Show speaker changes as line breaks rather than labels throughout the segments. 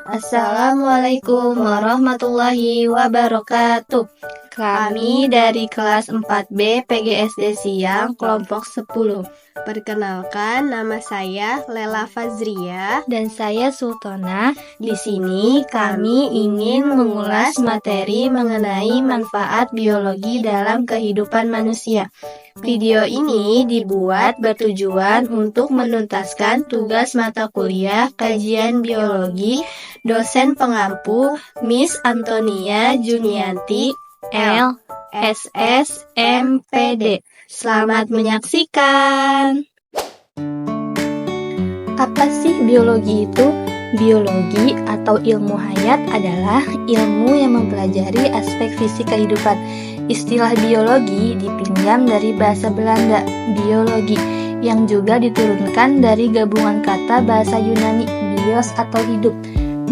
Assalamualaikum warahmatullahi wabarakatuh. Kami dari kelas 4B PGSD Siang kelompok 10.
Perkenalkan, nama saya Lela Fazria
Dan saya Sultana. Di sini kami ingin mengulas materi mengenai manfaat biologi dalam kehidupan manusia. Video ini dibuat bertujuan untuk menuntaskan tugas mata kuliah kajian biologi dosen pengampu Miss Antonia Junianti LSS MPD. Selamat menyaksikan. Apa sih biologi itu? Biologi atau ilmu hayat adalah ilmu yang mempelajari aspek fisik kehidupan. Istilah biologi dipinjam dari bahasa Belanda, biologi, yang juga diturunkan dari gabungan kata bahasa Yunani, bios atau hidup,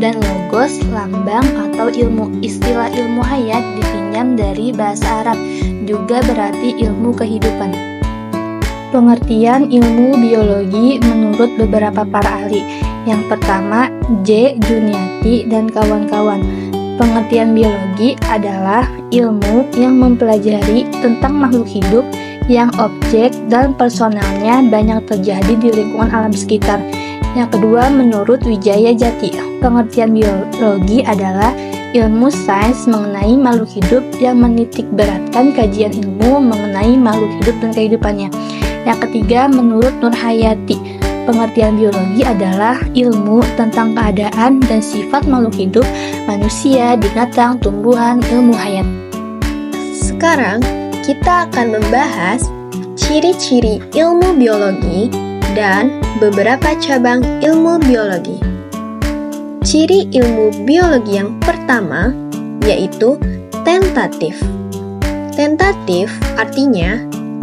dan logos, lambang atau ilmu. Istilah ilmu hayat dipinjam dari bahasa Arab, juga berarti ilmu kehidupan. Pengertian ilmu biologi menurut beberapa para ahli. Yang pertama, J. Juniati dan kawan-kawan. Pengertian biologi adalah ilmu yang mempelajari tentang makhluk hidup yang objek dan personalnya banyak terjadi di lingkungan alam sekitar. Yang kedua, menurut Wijaya Jati, pengertian biologi adalah ilmu sains mengenai makhluk hidup yang menitik beratkan kajian ilmu mengenai makhluk hidup dan kehidupannya. Yang ketiga, menurut Nur Hayati, pengertian biologi adalah ilmu tentang keadaan dan sifat makhluk hidup, manusia, binatang, tumbuhan, ilmu hayat.
Sekarang kita akan membahas ciri-ciri ilmu biologi dan beberapa cabang ilmu biologi. Ciri ilmu biologi yang pertama yaitu tentatif. Tentatif artinya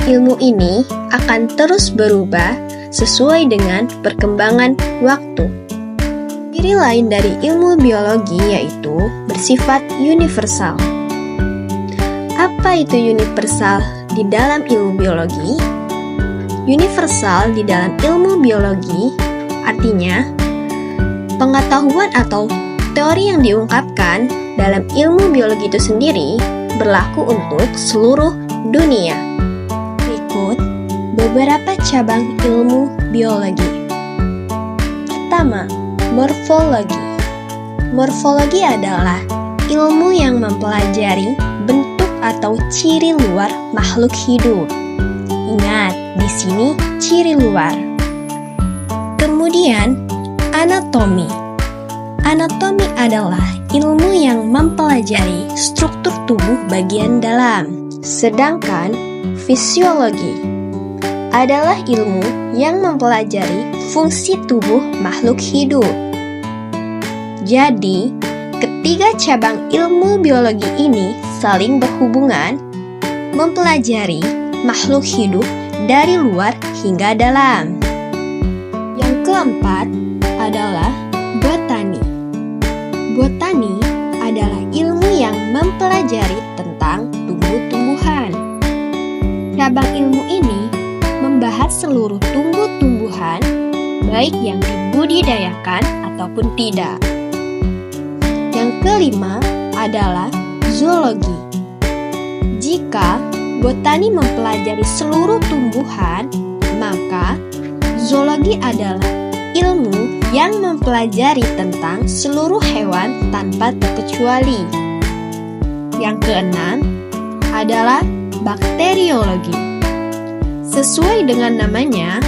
ilmu ini akan terus berubah sesuai dengan perkembangan waktu. Ciri lain dari ilmu biologi yaitu bersifat universal. Apa itu universal di dalam ilmu biologi? Universal di dalam ilmu biologi artinya pengetahuan atau teori yang diungkapkan dalam ilmu biologi itu sendiri berlaku untuk seluruh dunia. Berikut beberapa cabang ilmu biologi. Pertama, morfologi. Morfologi adalah ilmu yang mempelajari bentuk atau ciri luar makhluk hidup. Ingat, di sini ciri luar. Kemudian, anatomi. Anatomi adalah ilmu yang mempelajari struktur tubuh bagian dalam. Sedangkan fisiologi adalah ilmu yang mempelajari fungsi tubuh makhluk hidup. Jadi, ketiga cabang ilmu biologi ini saling berhubungan, mempelajari makhluk hidup dari luar hingga dalam. Yang keempat adalah botani. Botani adalah ilmu yang mempelajari tentang tumbuh-tumbuhan. Cabang ilmu ini membahas seluruh tumbuh-tumbuhan, baik yang dibudidayakan ataupun tidak. Yang kelima adalah zoologi. Jika botani mempelajari seluruh tumbuhan, maka zoologi adalah ilmu yang mempelajari tentang seluruh hewan tanpa terkecuali. Yang keenam adalah bakteriologi. Sesuai dengan namanya,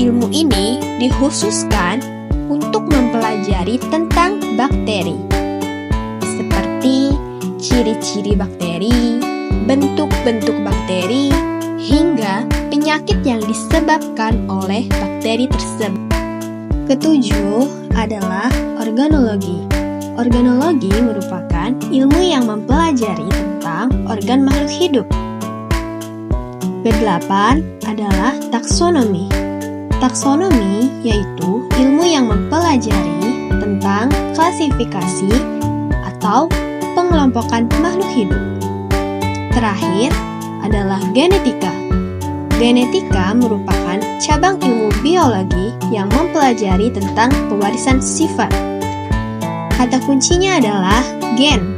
ilmu ini dikhususkan untuk mempelajari tentang bakteri, seperti ciri-ciri bakteri, bentuk-bentuk bakteri, hingga penyakit yang disebabkan oleh bakteri tersebut. Ketujuh adalah organologi. Organologi merupakan ilmu yang mempelajari tentang organ makhluk hidup. Kedelapan adalah taksonomi. Taksonomi yaitu ilmu yang mempelajari tentang klasifikasi atau pengelompokan makhluk hidup. Terakhir adalah genetika. Genetika merupakan cabang ilmu biologi yang mempelajari tentang pewarisan sifat. Kata kuncinya adalah gen.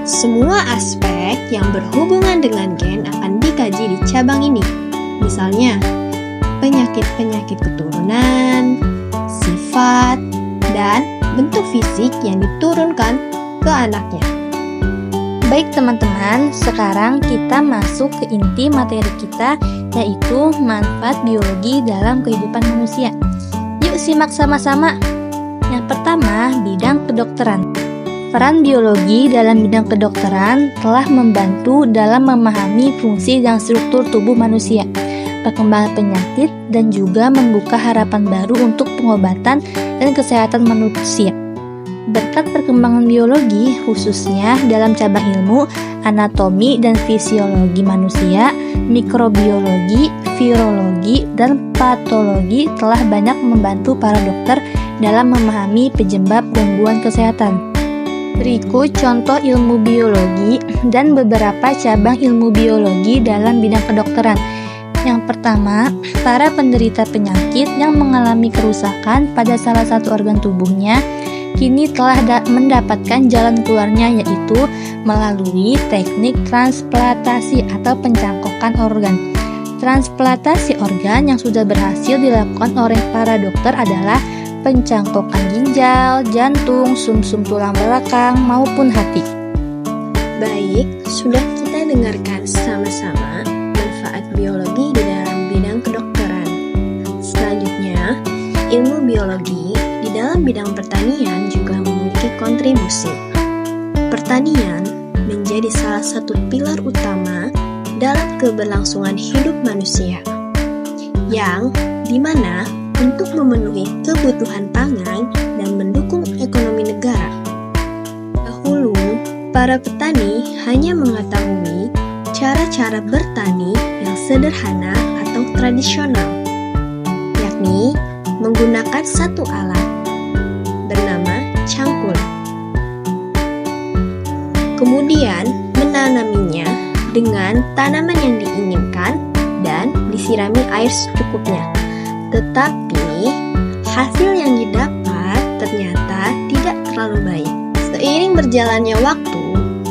Semua aspek yang berhubungan dengan gen akan dikaji di cabang ini. Misalnya, penyakit-penyakit keturunan, sifat, dan bentuk fisik yang diturunkan ke anaknya.
Baik teman-teman, sekarang kita masuk ke inti materi kita, yaitu manfaat biologi dalam kehidupan manusia. Yuk simak sama-sama. Yang pertama, bidang kedokteran. Peran biologi dalam bidang kedokteran telah membantu dalam memahami fungsi dan struktur tubuh manusia, perkembangan penyakit, dan juga membuka harapan baru untuk pengobatan dan kesehatan manusia. Berkat perkembangan biologi, khususnya dalam cabang ilmu anatomi dan fisiologi manusia, mikrobiologi, virologi, dan patologi telah banyak membantu para dokter dalam memahami penyebab gangguan kesehatan. Berikut contoh ilmu biologi dan beberapa cabang ilmu biologi dalam bidang kedokteran. Yang pertama, para penderita penyakit yang mengalami kerusakan pada salah satu organ tubuhnya kini telah mendapatkan jalan keluarnya, yaitu melalui teknik transplantasi atau pencangkokan organ. Transplantasi organ yang sudah berhasil dilakukan oleh para dokter adalah pencangkokan ginjal, jantung, sumsum tulang belakang, maupun hati.
Baik, sudah kita dengarkan sama-sama manfaat biologi di dalam bidang kedokteran. Selanjutnya, ilmu biologi di dalam bidang pertanian juga memiliki kontribusi. Pertanian menjadi salah satu pilar utama dalam keberlangsungan hidup manusia, yang dimana untuk memenuhi kebutuhan pangan dan mendukung ekonomi negara. Dahulu, para petani hanya mengetahui cara-cara bertani yang sederhana atau tradisional, yakni menggunakan satu alat bernama cangkul. Kemudian menanaminya dengan tanaman yang diinginkan dan disirami air secukupnya. Tetapi, hasil yang didapat ternyata tidak terlalu baik. Seiring berjalannya waktu,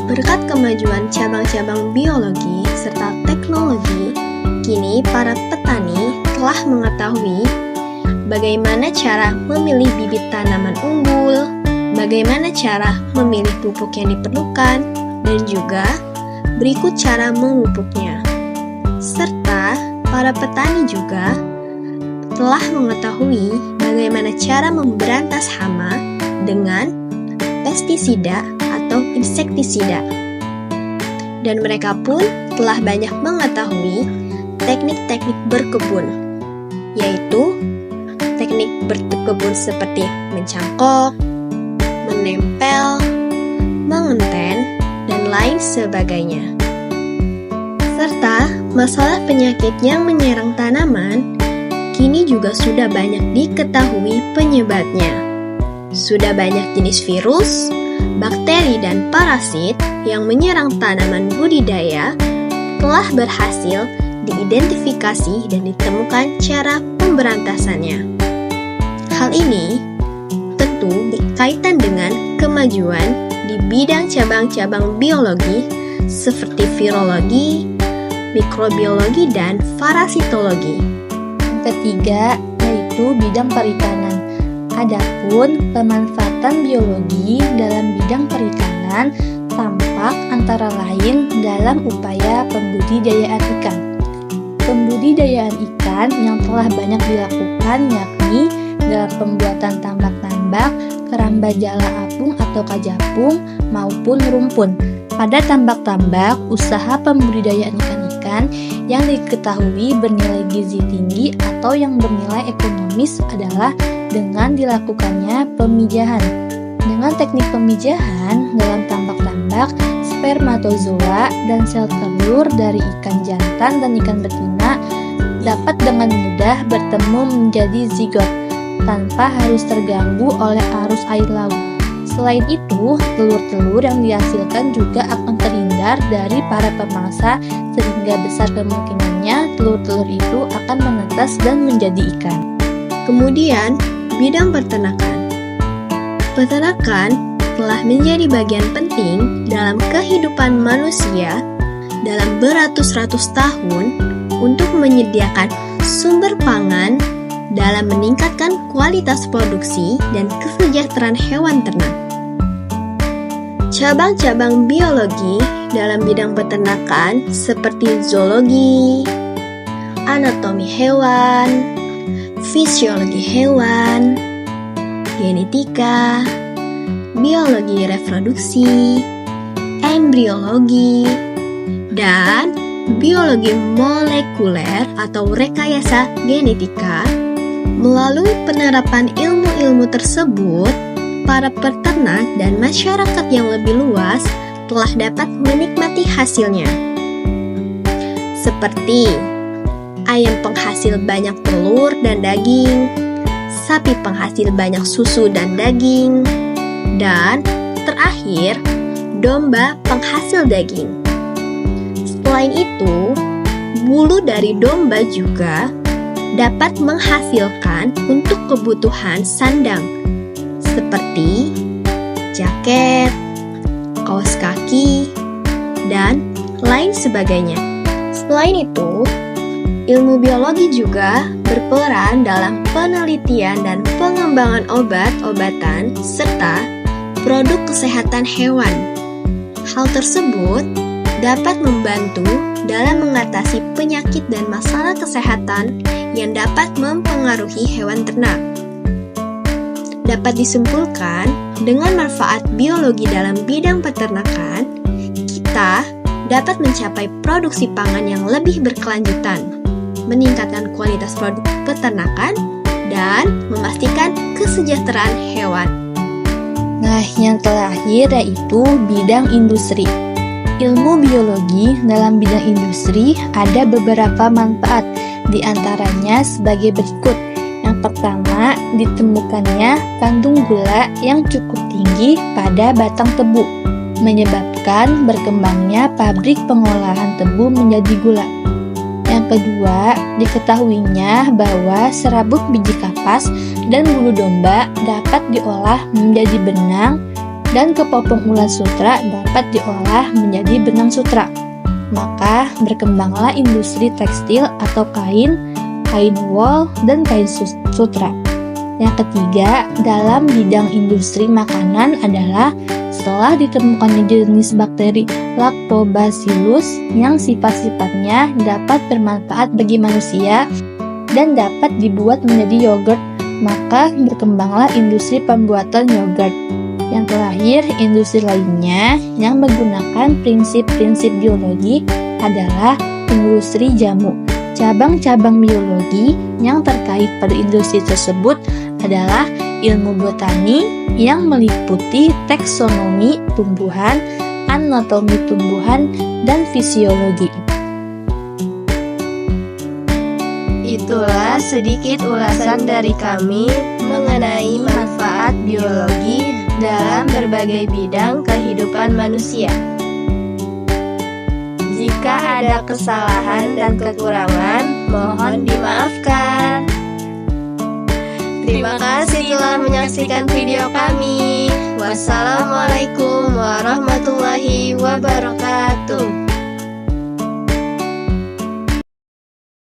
berkat kemajuan cabang-cabang biologi serta teknologi, kini para petani telah mengetahui bagaimana cara memilih bibit tanaman unggul, bagaimana cara memilih pupuk yang diperlukan, dan juga berikut cara memupuknya. Serta para petani juga telah mengetahui bagaimana cara memberantas hama dengan pestisida atau insektisida. Dan mereka pun telah banyak mengetahui teknik-teknik berkebun, yaitu teknik berkebun seperti mencangkok, menempel, mengenten, dan lain sebagainya. Serta masalah penyakit yang menyerang tanaman kini juga sudah banyak diketahui penyebabnya. Sudah banyak jenis virus, bakteri, dan parasit yang menyerang tanaman budidaya telah berhasil diidentifikasi dan ditemukan cara pemberantasannya. Hal ini tentu berkaitan dengan kemajuan di bidang cabang-cabang biologi seperti virologi, mikrobiologi, dan parasitologi.
Ketiga, yaitu bidang perikanan. Adapun pemanfaatan biologi dalam bidang perikanan tampak antara lain dalam upaya pembudidayaan ikan. Pembudidayaan ikan yang telah banyak dilakukan yakni dalam pembuatan tambak-tambak, keramba jala apung atau kajapung, maupun rumpun. Pada tambak-tambak, usaha pembudidayaan ikan-ikan yang diketahui bernilai gizi tinggi atau yang bernilai ekonomis adalah dengan dilakukannya pemijahan. Dengan teknik pemijahan dalam tambak-tambak, spermatozoa dan sel telur dari ikan jantan dan ikan betina dapat dengan mudah bertemu menjadi zigot tanpa harus terganggu oleh arus air laut. Selain itu, telur-telur yang dihasilkan juga akan terhindar dari para pemangsa sehingga besar kemungkinannya telur-telur itu akan menetas dan menjadi ikan.
Kemudian, bidang peternakan. Peternakan telah menjadi bagian penting dalam kehidupan manusia dalam beratus-ratus tahun untuk menyediakan sumber pangan dalam meningkatkan kualitas produksi dan kesejahteraan hewan ternak. Cabang-cabang biologi dalam bidang peternakan seperti zoologi, anatomi hewan, fisiologi hewan, genetika, biologi reproduksi, embriologi, dan biologi molekuler atau rekayasa genetika. Melalui penerapan ilmu-ilmu tersebut, para peternak dan masyarakat yang lebih luas telah dapat menikmati hasilnya. Seperti ayam penghasil banyak telur dan daging, sapi penghasil banyak susu dan daging, dan terakhir, domba penghasil daging. Selain itu, bulu dari domba juga dapat menghasilkan untuk kebutuhan sandang, seperti jaket, kaos kaki, dan lain sebagainya. Selain itu, ilmu biologi juga berperan dalam penelitian dan pengembangan obat-obatan serta produk kesehatan hewan. Hal tersebut dapat membantu dalam mengatasi penyakit dan masalah kesehatan yang dapat mempengaruhi hewan ternak. Dapat disimpulkan, dengan manfaat biologi dalam bidang peternakan, kita dapat mencapai produksi pangan yang lebih berkelanjutan, meningkatkan kualitas produk peternakan, dan memastikan kesejahteraan hewan.
Nah, yang terakhir yaitu bidang industri. Ilmu biologi dalam bidang industri ada beberapa manfaat, di antaranya sebagai berikut. Yang pertama, ditemukannya kandung gula yang cukup tinggi pada batang tebu, menyebabkan berkembangnya pabrik pengolahan tebu menjadi gula. Yang kedua, diketahuinya bahwa serabut biji kapas dan bulu domba dapat diolah menjadi benang, dan kepopong ulat sutra dapat diolah menjadi benang sutra. Maka berkembanglah industri tekstil atau kain wol, dan kain sutra. Yang ketiga, dalam bidang industri makanan adalah setelah ditemukannya jenis bakteri Lactobacillus yang sifat-sifatnya dapat bermanfaat bagi manusia dan dapat dibuat menjadi yogurt, maka berkembanglah industri pembuatan yogurt. Yang terakhir, industri lainnya yang menggunakan prinsip-prinsip biologi adalah industri jamu. Cabang-cabang biologi yang terkait pada industri tersebut adalah ilmu botani yang meliputi taksonomi tumbuhan, anatomi tumbuhan, dan fisiologi.
Itulah sedikit ulasan dari kami mengenai manfaat biologi dalam berbagai bidang kehidupan manusia. Jika ada kesalahan dan kekurangan, mohon dimaafkan. Terima kasih telah menyaksikan video kami. Wassalamualaikum warahmatullahi wabarakatuh.